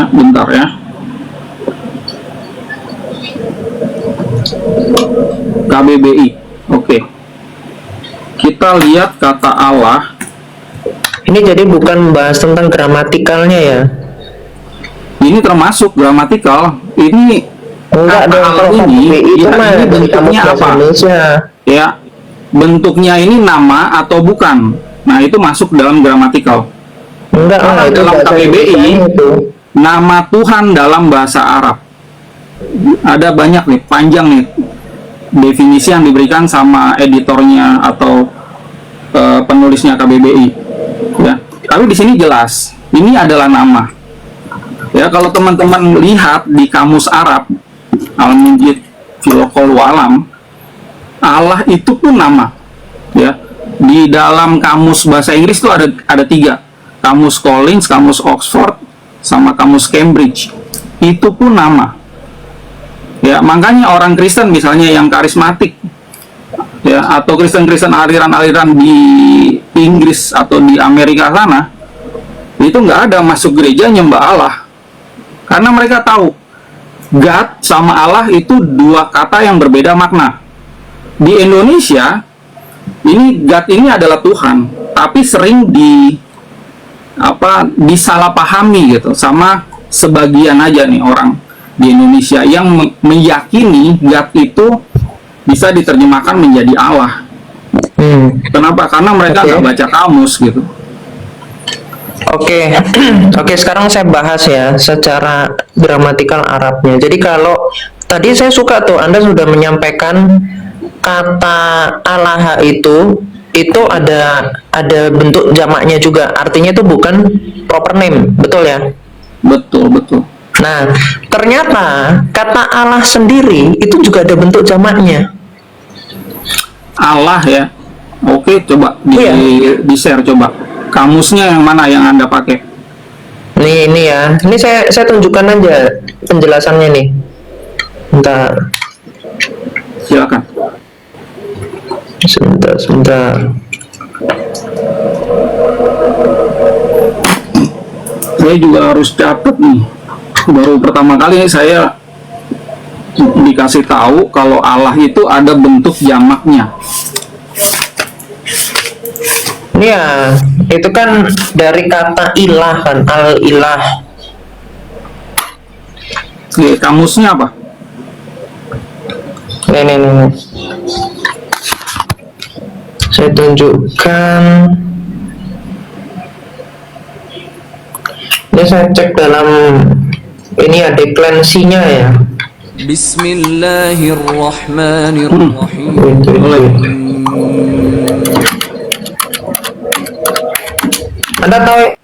bentar ya. KBBI. Oke. Kita lihat kata Allah. Ini jadi bukan membahas tentang gramatikalnya ya? Ini termasuk gramatikal. Ini Enggak kata dong, Allah kalau ini, KBBI itu ya, mah ini dari bentuknya Kamus Bahasa apa? Indonesia. Ya, bentuknya ini nama atau bukan. Nah, itu masuk dalam gramatikal. Enggak lah, Karena itu dalam bahasa KBBI, Indonesia itu. nama Tuhan dalam bahasa Arab. Ada banyak nih, panjang nih definisi yang diberikan sama editornya atau penulisnya KBBI. Ya, tapi di sini jelas, ini adalah nama. Ya, kalau teman-teman lihat di kamus Arab, Al-Mujid Filokol Walam, Allah itu pun nama. Ya, di dalam kamus bahasa Inggris itu ada 3, kamus Collins, kamus Oxford, sama kamus Cambridge. Itu pun nama. Ya, makanya orang Kristen misalnya yang karismatik, ya, atau Kristen-Kristen aliran-aliran di Inggris atau di Amerika sana, itu nggak ada masuk gereja nyembah Allah, karena mereka tahu God sama Allah itu 2 kata yang berbeda makna. Di Indonesia ini God ini adalah Tuhan, tapi sering disalahpahami gitu sama sebagian aja nih orang di Indonesia yang meyakini God itu bisa diterjemahkan menjadi Allah. Kenapa? Karena mereka nggak baca kamus gitu. Oke, oke. Sekarang saya bahas ya secara gramatikal Arabnya. Jadi kalau tadi saya suka tuh Anda sudah menyampaikan kata Allah itu ada bentuk jamaknya juga. Artinya itu bukan proper name, betul ya? Betul, betul. Nah, ternyata kata Allah sendiri itu juga ada bentuk jamaknya. Allah ya. Oke, coba di-share coba. Kamusnya yang mana yang Anda pakai? Ini ya. Ini saya tunjukkan aja penjelasannya nih. Bentar. Silakan. Sebentar. Saya juga harus catat nih. Baru pertama kali saya dikasih tahu kalau Allah itu ada bentuk jamaknya. Ya, itu kan dari kata ilah kan, al-ilah. Oke, kamusnya apa? Nih. Saya tunjukkan. Ini saya cek dalam ini ya deklensinya ya. Bismillahirrahmanirrahim. Anda tahu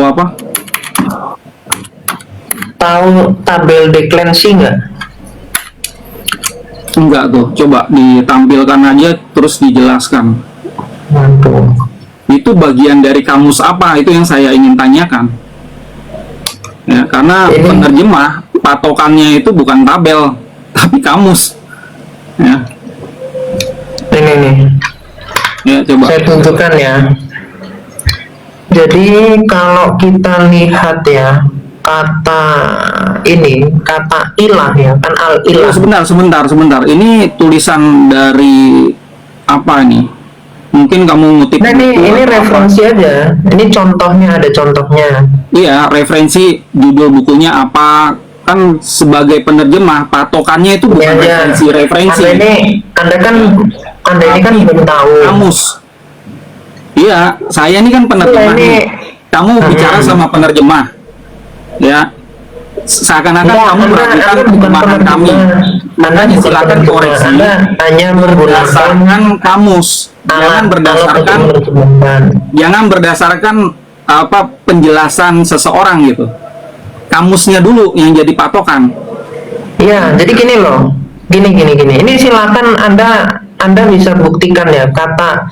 apa? Tahu tabel deklensi nggak? Enggak tuh, coba ditampilkan aja terus dijelaskan. Mantul. Itu bagian dari kamus apa? Itu yang saya ingin tanyakan. Ya, karena penerjemah patokannya itu bukan tabel, tapi kamus. Ya. Ini nih. Ya, coba. Saya tunjukkan ya. Jadi kalau kita lihat ya kata ilah ya kan al-ilah. Sebentar. Ini tulisan dari apa nih? Mungkin kamu ngutip. Nah, ini referensi aja. Ini contohnya, ada contohnya. Iya, referensi judul bukunya apa? Kan sebagai penerjemah patokannya itu bukan referensi. Anda ini kan belum tahu. Kamus. Iya, saya ini kan penerjemah. Kamu bicara sama penerjemah. Ya. Seakan-akan kamu meragukan penerjemahan kami. Makanya silakan koreksi. Hanya berdasarkan kamus. Jangan berdasarkan penjelasan seseorang gitu. Kamusnya dulu yang jadi patokan. Iya, jadi gini loh. Gini. Ini silakan Anda bisa buktikan ya, kata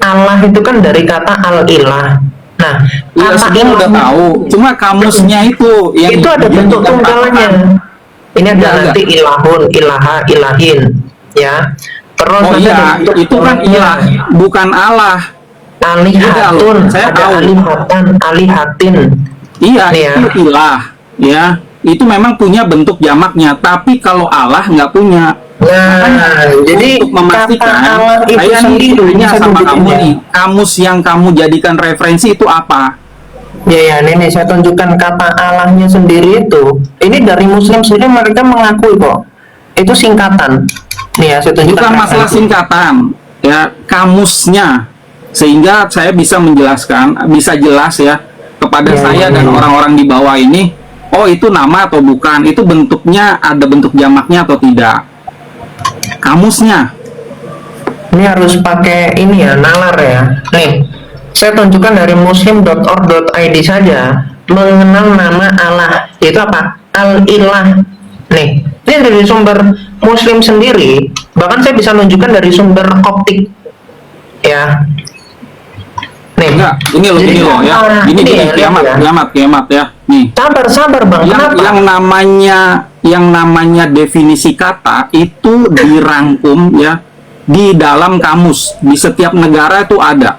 Allah itu kan dari kata al-ilah. Nah, ya, sudah udah tahu. Cuma kamusnya itu yang itu ada bentuk tunggalnya. Ini ada nanti ilahun, ilaha, ilahin, ya. Terus itu kan ilah, bukan Allah. Alihatun, Saya ada tahu. alihatan, alihatin. Iya, Nih ya. itu ilah, ya. Itu memang punya bentuk jamaknya, tapi kalau Allah nggak punya. Nah, jadi Untuk memastikan, kata Allah itu saya nih sendiri tanya bisa sama kamu tunjukin ya. nih, kamus yang kamu jadikan referensi itu apa? Ya, ini saya tunjukkan kata Allahnya sendiri itu. Ini dari Muslim sendiri mereka mengakui kok. Itu singkatan. Nih ya, saya tunjukkan. Bukan masalah referensi. singkatan, ya, kamusnya, sehingga saya bisa menjelaskan, bisa jelas ya kepada Ya, saya ya, dan ya. orang-orang di bawah ini, oh itu nama atau bukan, itu bentuknya ada bentuk jamaknya atau tidak. Kamusnya. Ini harus pakai ini ya, nalar ya. Nih, saya tunjukkan dari muslim.org.id saja mengenal nama Allah. Itu apa? Al-Ilah. Nih, ini dari sumber Muslim sendiri. Bahkan saya bisa menunjukkan dari sumber Koptik. Ya. Nih. Enggak, ini loh, Jadi ini loh ya. apa? Ini Lihat kiamat, ya. kiamat ya. Nih. Sabar Bang. Kenapa? Yang namanya definisi kata itu dirangkum ya di dalam kamus, di setiap negara itu ada.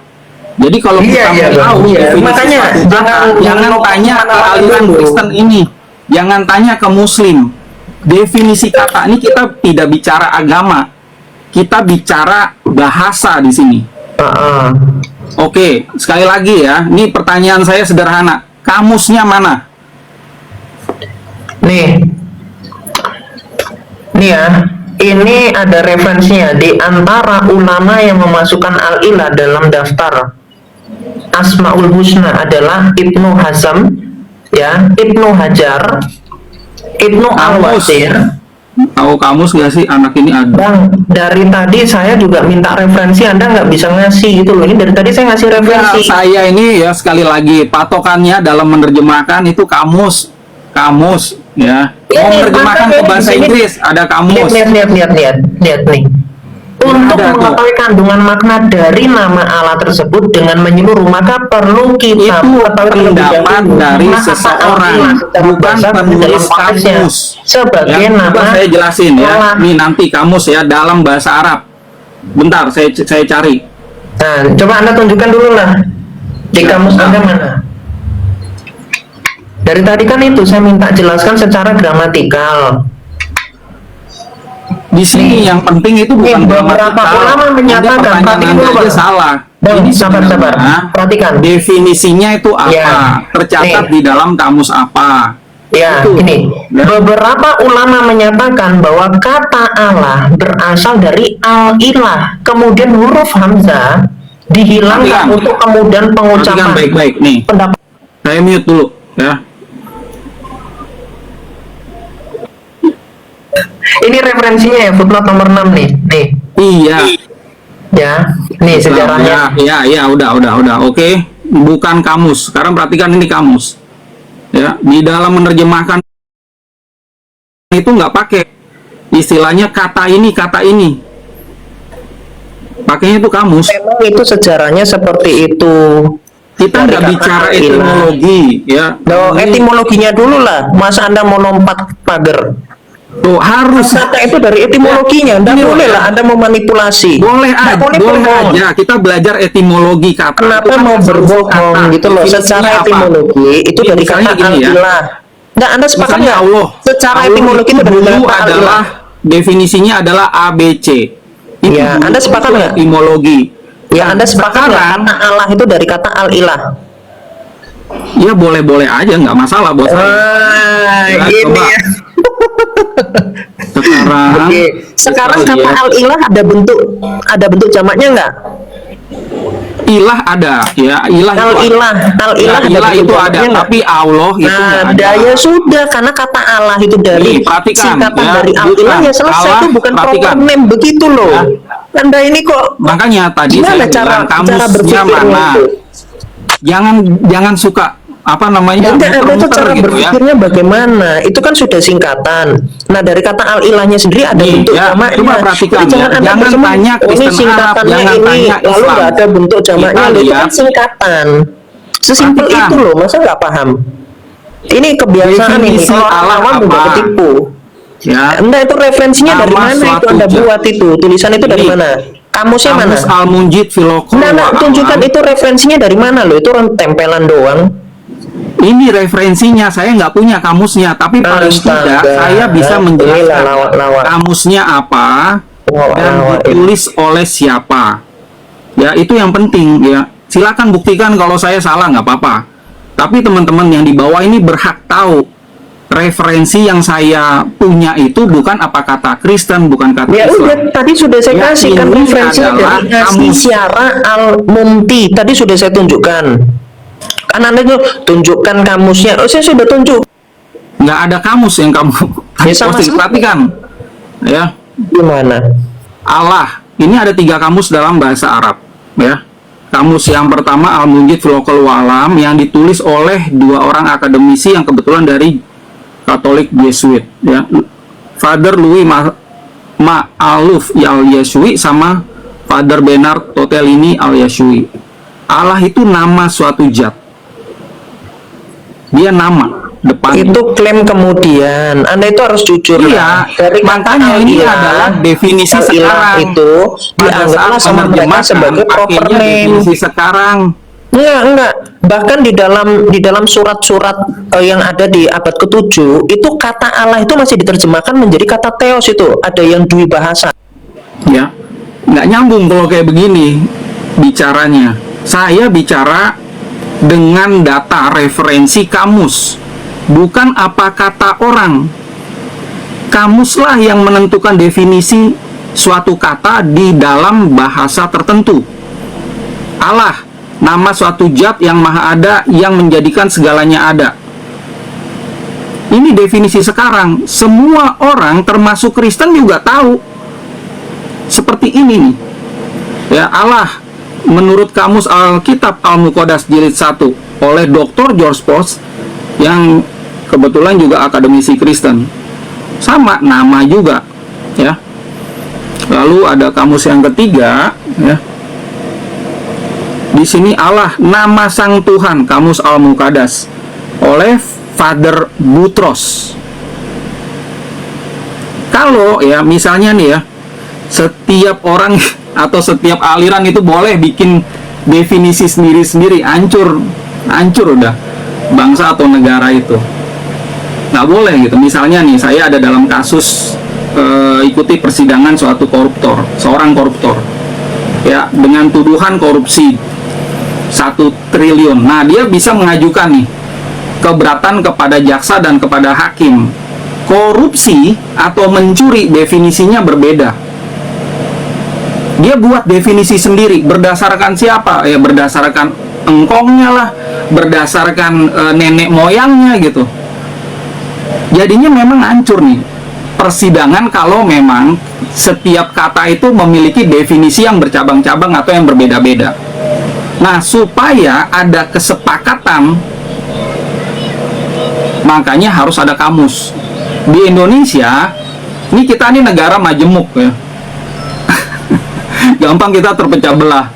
Jadi kalau Iya, kita iya, mau tahu Bang. Iya. definisi Makanya suatu kata, jangan jangan tanya ke kemana-mana aliran dulu. Kristen ini, jangan tanya ke Muslim. Definisi kata ini kita tidak bicara agama, kita bicara bahasa di sini. Oke, sekali lagi ya, ini pertanyaan saya sederhana, kamusnya mana? Nih ya, ini ada referensinya di antara ulama yang memasukkan al-ilah dalam daftar Asmaul Husna adalah Ibnu Hazm, ya, Ibnu Hajar, Ibnu Al-Wasir. Tahu kamus nggak sih anak ini ada? Bang, dari tadi saya juga minta referensi, Anda nggak bisa ngasih gitu loh. Ini dari tadi saya ngasih referensi. Ya, saya ini ya sekali lagi patokannya dalam menerjemahkan itu kamus ya. Mau menerjemahkan ke bahasa Inggris ada kamus. Lihat nih. Untuk Ada tuh. mengetahui kandungan makna dari nama Allah tersebut dengan menyeluruh, maka perlu kita Itu mengetahui terlebih pendapat dahulu dari makna kata seseorang, Allah secara bukan bahasa penulis dalam konteksnya. kamus. Sebagai Ya, nama coba saya jelasin ya. Allah. Ini nanti kamus ya dalam bahasa Arab. Bentar, saya cari. Nah, coba Anda tunjukkan dulu lah di kamus Anda mana. Dari tadi kan itu saya minta jelaskan secara gramatikal. Di sini yang penting itu bukan beberapa gramatikal. ulama menyatakan, Anda perhatikan pertanyaan dulu, aja Bang. salah. Bang, Ini sabar. sebenarnya Perhatikan. definisinya itu apa? Ya. Tercatat Nih. di dalam kamus apa? Ya, Itu. gini. Ya. Beberapa ulama menyatakan bahwa kata Allah berasal dari al-ilah, kemudian huruf hamzah dihilangkan Perhatikan. untuk kemudian Perhatikan pengucapan. baik-baik nih. Pendapat. Saya mute dulu ya. Ini referensinya ya, footnote nomor 6 nih. Nih, Iya. ya. Nih sejarahnya. Ya, udah. Oke, bukan kamus. Sekarang perhatikan ini kamus. Ya, di dalam menerjemahkan itu nggak pakai istilahnya kata ini. Pakainya itu kamus. Memang itu sejarahnya seperti itu. Kita Dari nggak kata bicara ilah. etimologi, ya. Loh, Ini etimologinya dulu lah. Masa Anda mau lompat pagar? tuh harus Kata itu dari etimologinya. Anda Ini boleh loh. lah Anda memanipulasi. boleh Nggak aja, boleh berbohong. aja. Kita belajar etimologi kata. Kenapa Itu kan mau asal-usul berbohong kata. gitu loh? Definisinya Secara apa? etimologi itu Ini dari misalnya kata gini ya. al-ilah. Nah, Anda sepakat Misalnya nggak? Allah. Secara Allah etimologi itu dari dulu kata adalah al-ilah. definisinya adalah ABC. Itu Ya, dulu Anda sepakat itu nggak? etimologi. Ya, Anda sepakat nggak? Sekarang, Kata Allah itu dari kata al-ilah. ya boleh-boleh aja, nggak masalah buat saya. Ya, Gini coba. ya. Sekarang, Oke. Sekarang kita kata lihat. al-ilah ada bentuk jamaknya nggak? Ilah ada, ya ilah itu Al-ilah, ada. al-ilah Ya, ilah bentuk itu ada, jamaknya nggak? tapi Allah itu nggak ada. Ada, ya sudah, karena kata Allah itu dari Nih, perhatikan, singkatan ya, dari al-ilah bukan. ya selesai. Allah, Itu bukan proper perhatikan. name begitu loh. Ya. Anda ini kok Makanya tadi gimana saya cara bilang kamusnya berpikirnya mana. itu? Jangan suka apa namanya Nanti Anda itu muter-muter cara gitu ya. berpikirnya bagaimana? Itu kan sudah singkatan. Nah, dari kata al-ilahnya sendiri ada Nih, bentuk ya, jamaknya. coba perhatikan Jadi ya. jangan Anda Jangan bersemen, tanya oh, ini Kristen Arab, singkatannya jangan ini, tanya lalu Islam. nggak ada bentuk jamaknya. Kita Loh, itu lihat. kan singkatan. Sesimpel Perhatikan. itu loh, masa nggak paham? Ini kebiasaan ini. Definisi Kalau Allah awam apa? udah ketipu. Ya. Anda itu referensinya dari Nama mana itu suatu Anda jam. buat itu? Tulisan itu dari Ini. mana? Kamusnya mana? Kamus Al-Munjid Filokol Nah, tunjukkan itu referensinya dari mana loh? Itu orang tempelan doang. Ini referensinya, saya nggak punya kamusnya, tapi paling Astaga. tidak saya bisa Inilah menjelaskan lawak-lawak. kamusnya apa dan Lawak-lawak ini. ditulis oleh siapa. Ya, itu yang penting ya. Silakan buktikan kalau saya salah, nggak apa-apa. Tapi teman-teman yang di bawah ini berhak tahu referensi yang saya punya itu bukan apa kata Kristen, bukan kata Ya Islam. udah, tadi sudah saya Ya, kasih kan ini referensinya adalah dari Asli kamus. Syara Al-Mumti. Tadi sudah saya tunjukkan. Kan Anda itu tunjukkan kamusnya. Oh, saya sudah tunjuk. Nggak ada kamus yang kamu Ya, sama-sama. posting. Perhatikan ya. Gimana? Allah, ini ada 3 kamus dalam bahasa Arab ya. Kamus yang pertama Al-Munjid Filokol Walam yang ditulis oleh 2 orang akademisi yang kebetulan dari Katolik Yesuit ya. Father Louis Ma'aluf al-Yesui sama Father Bernard Totelini al-Yesui. Allah itu nama suatu zat. Dia nama depan. Itu klaim kemudian. Anda itu harus jujur. Iya, Dari makanya ini Al-Ilah, adalah definisi Al-Ilah sekarang. itu Pada dianggaplah saat sama mereka menerjemahkan, sebagai proper pakainya name. definisi sekarang. Enggak. Bahkan di dalam surat-surat yang ada di abad ke-7 itu kata Allah itu masih diterjemahkan menjadi kata theos itu. Ada yang dui bahasa. Ya, nggak nyambung kalau kayak begini bicaranya. Saya bicara dengan data referensi kamus, bukan apa kata orang. Kamuslah yang menentukan definisi suatu kata di dalam bahasa tertentu. Allah, nama suatu zat yang maha ada yang menjadikan segalanya ada. Ini definisi sekarang. Semua orang termasuk Kristen juga tahu. Seperti ini nih. Ya, Allah menurut kamus Alkitab Al-Muqaddas jilid 1 oleh Dr. George Post yang kebetulan juga akademisi Kristen. Sama nama juga, ya. Lalu ada kamus yang ketiga, ya. Di sini Allah nama Sang Tuhan, kamus Al-Muqaddas oleh Father Boutros. Kalau ya misalnya nih ya, setiap orang atau setiap aliran itu boleh bikin definisi sendiri-sendiri, hancur udah bangsa atau negara itu. Nggak boleh gitu. Misalnya nih, saya ada dalam kasus ikuti persidangan suatu koruptor, seorang koruptor, ya, dengan tuduhan korupsi 1 triliun. Nah, dia bisa mengajukan nih keberatan kepada jaksa dan kepada hakim. Korupsi atau mencuri definisinya berbeda. Dia buat definisi sendiri berdasarkan siapa? Ya berdasarkan engkongnya lah, berdasarkan nenek moyangnya gitu. Jadinya memang hancur nih persidangan kalau memang setiap kata itu memiliki definisi yang bercabang-cabang atau yang berbeda-beda. Nah, supaya ada kesepakatan, makanya harus ada kamus. Di Indonesia, ini kita nih negara majemuk ya. Gampang kita terpecah belah.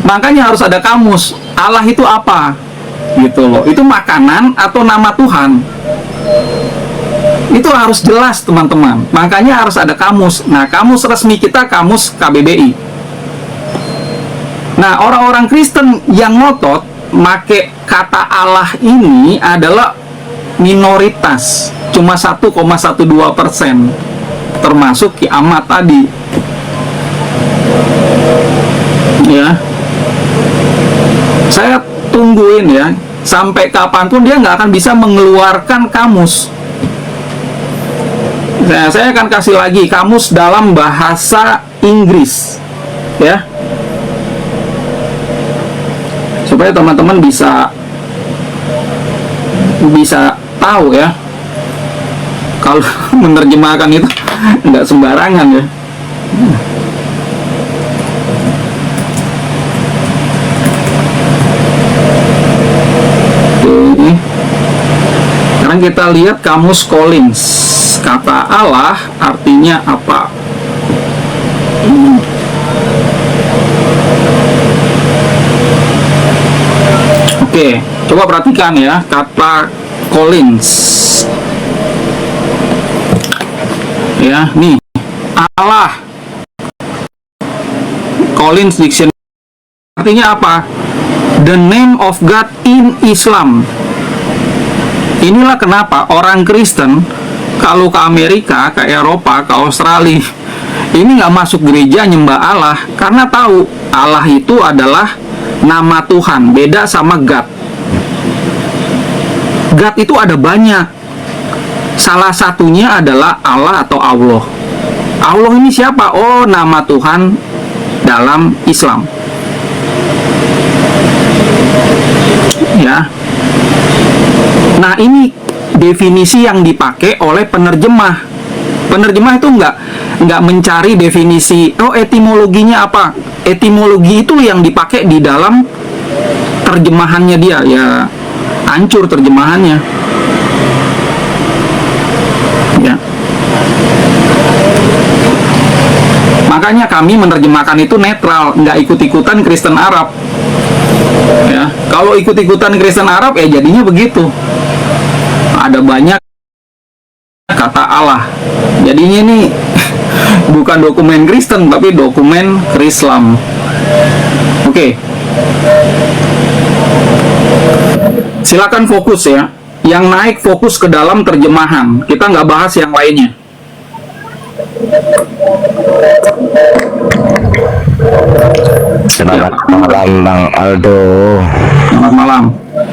Makanya harus ada kamus. Allah itu apa? Gitu loh. Itu makanan atau nama Tuhan? Itu harus jelas, teman-teman. Makanya harus ada kamus. Nah, kamus resmi kita kamus KBBI. Nah, orang-orang Kristen yang ngotot make kata Allah ini adalah minoritas. Cuma 1,12%. Termasuk kiamat tadi. Ya, saya tungguin ya, sampai kapanpun dia nggak akan bisa mengeluarkan kamus. Nah, saya akan kasih lagi kamus dalam bahasa Inggris, ya, supaya teman-teman bisa tahu ya, kalau menerjemahkan itu nggak sembarangan ya. Sekarang kita lihat kamus Collins. Kata Allah artinya apa? Oke, coba perhatikan ya kata Collins. Ya, nih Allah Collins Dictionary. Artinya apa? The name of God in Islam. Inilah kenapa orang Kristen kalau ke Amerika, ke Eropa, ke Australia, ini nggak masuk gereja nyembah Allah, karena tahu Allah itu adalah nama Tuhan, beda sama God. God itu ada banyak. Salah satunya adalah Allah atau Allah. Allah ini siapa? Oh, nama Tuhan dalam Islam. Ya. Nah, ini definisi yang dipakai oleh penerjemah. Penerjemah itu nggak mencari definisi, oh etimologinya apa. Etimologi itu yang dipakai di dalam terjemahannya dia, ya hancur terjemahannya. Ya. Makanya kami menerjemahkan itu netral, nggak ikut-ikutan Kristen Arab. Ya, kalau ikut-ikutan Kristen Arab, ya jadinya begitu. Ada banyak kata Allah. Jadinya ini bukan dokumen Kristen, tapi dokumen Krislam. Oke. Silakan fokus ya. Yang naik fokus ke dalam terjemahan. Kita nggak bahas yang lainnya. Selamat malam Bang Aldo. Selamat malam.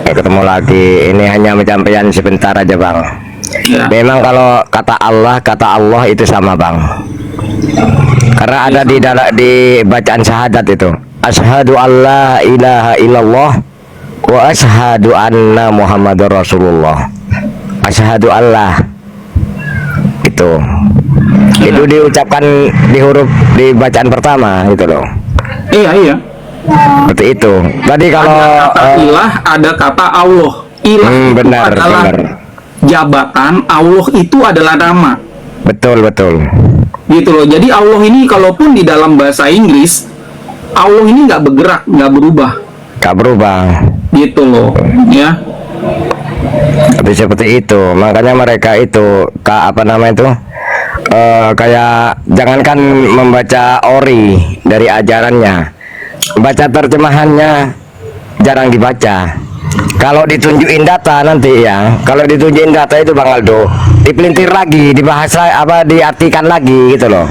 Ketemu lagi. Ini hanya penyampaian sebentar aja Bang. Ya. Memang kalau kata Allah itu sama Bang. Karena ada di bacaan syahadat itu. Asyhadu alla ilaha illallah wa asyhadu anna Muhammadar Rasulullah. Asyhadu Allah. Itu. Itu diucapkan di huruf di bacaan pertama gitu loh. Iya. Seperti itu. Tadi kalau Ada kata ilah, ada kata Allah. Ilah itu benar, adalah benar. jabatan, Allah itu adalah nama. Betul. Gitu loh. Jadi Allah ini kalaupun di dalam bahasa Inggris, Allah ini nggak bergerak, nggak berubah. Gak berubah. Gitu loh. Ya. Tapi seperti itu. Makanya mereka itu kayak jangankan membaca ori dari ajarannya, baca terjemahannya jarang dibaca. Kalau ditunjukin data nanti ya, kalau ditunjukin data itu Bang Aldo, dipelintir lagi, dibahas diartikan lagi gitu loh.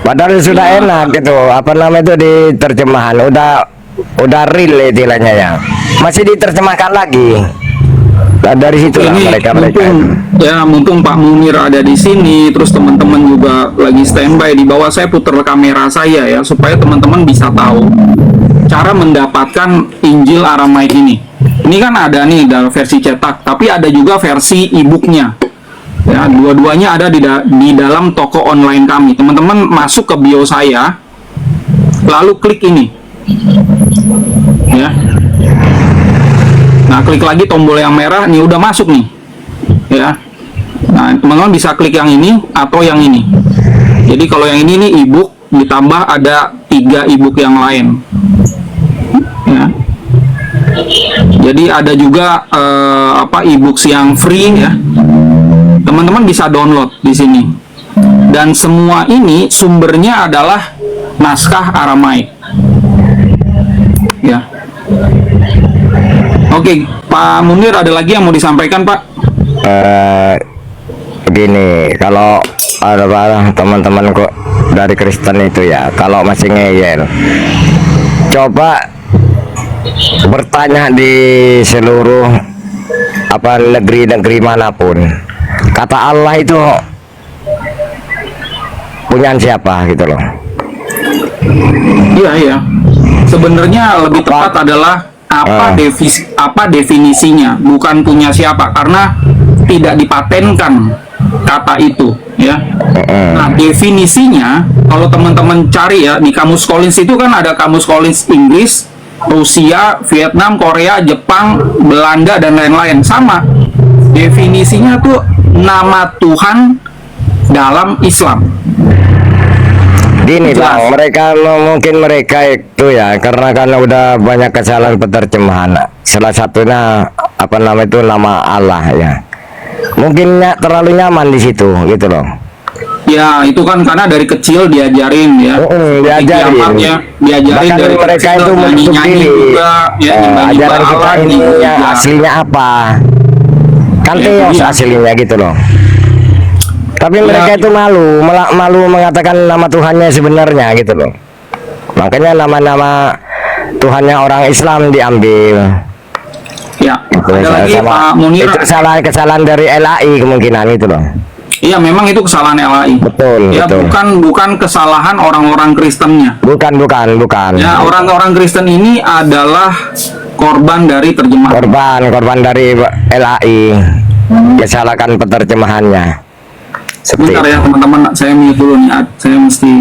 Padahal sudah enak gitu, itu di terjemahan udah real istilahnya ya, masih diterjemahkan lagi. Nah, dari situ mereka mumpung Pak Munir ada di sini, terus teman-teman juga lagi standby di bawah, saya putar kamera saya ya, supaya teman-teman bisa tahu cara mendapatkan Injil Aramaik ini. Ini kan ada nih dalam versi cetak, tapi ada juga versi e-booknya. Ya, dua-duanya ada di dalam toko online kami. Teman-teman masuk ke bio saya, lalu klik ini. Ya. Nah, klik lagi tombol yang merah, nih udah masuk nih. Ya. Nah, teman-teman bisa klik yang ini atau yang ini. Jadi kalau yang ini nih e-book, ditambah ada 3 e-book yang lain. Ya. Jadi ada juga e-books yang free ya. Teman-teman bisa download di sini. Dan semua ini sumbernya adalah naskah Aramaik. Ya. Oke, Pak Munir ada lagi yang mau disampaikan, Pak? Begini, kalau ada teman-teman kok dari Kristen itu ya, kalau masih ngeyel, coba bertanya di seluruh negeri-negeri manapun, kata Allah itu punyaan siapa gitu loh. Iya. Sebenarnya lebih tepat adalah apa definisinya, bukan punya siapa, karena tidak dipatenkan kata itu ya. Nah, definisinya kalau teman-teman cari ya di kamus Collins itu kan ada kamus Collins Inggris, Rusia, Vietnam, Korea, Jepang, Belanda dan lain-lain, sama definisinya tuh nama Tuhan dalam Islam. Gini Bang, mungkin mereka itu ya, karena udah banyak kesalahan penerjemahan. Salah satunya nama Allah ya. Mungkin terlalu nyaman di situ gitu loh. Ya, itu kan karena dari kecil diajarin ya. Diajarin. Kiamat ya, diajarin Bahkan dari mereka kecil, itu menutup nyanyi-nyanyi diri. juga, ya, nyembah-nyembah Ajaran kita Allah, ini ya. aslinya apa? Kan Ya, teos iya. aslinya gitu loh. Tapi mereka itu malu mengatakan nama Tuhannya sebenarnya gitu loh. Makanya nama-nama Tuhannya orang Islam diambil. Ya, Gitu, ada lagi Pak Munir. itu kesalahan dari LAI kemungkinan itu loh. Iya, memang itu kesalahan LAI. Betul, Ya, betul. bukan kesalahan orang-orang Kristennya. Bukan. Ya, orang-orang Kristen ini adalah korban dari terjemahan. Korban dari LAI. Kesalahan penerjemahannya. Seperti Sebentar itu. ya teman-teman, saya mute dulu nih. Saya mesti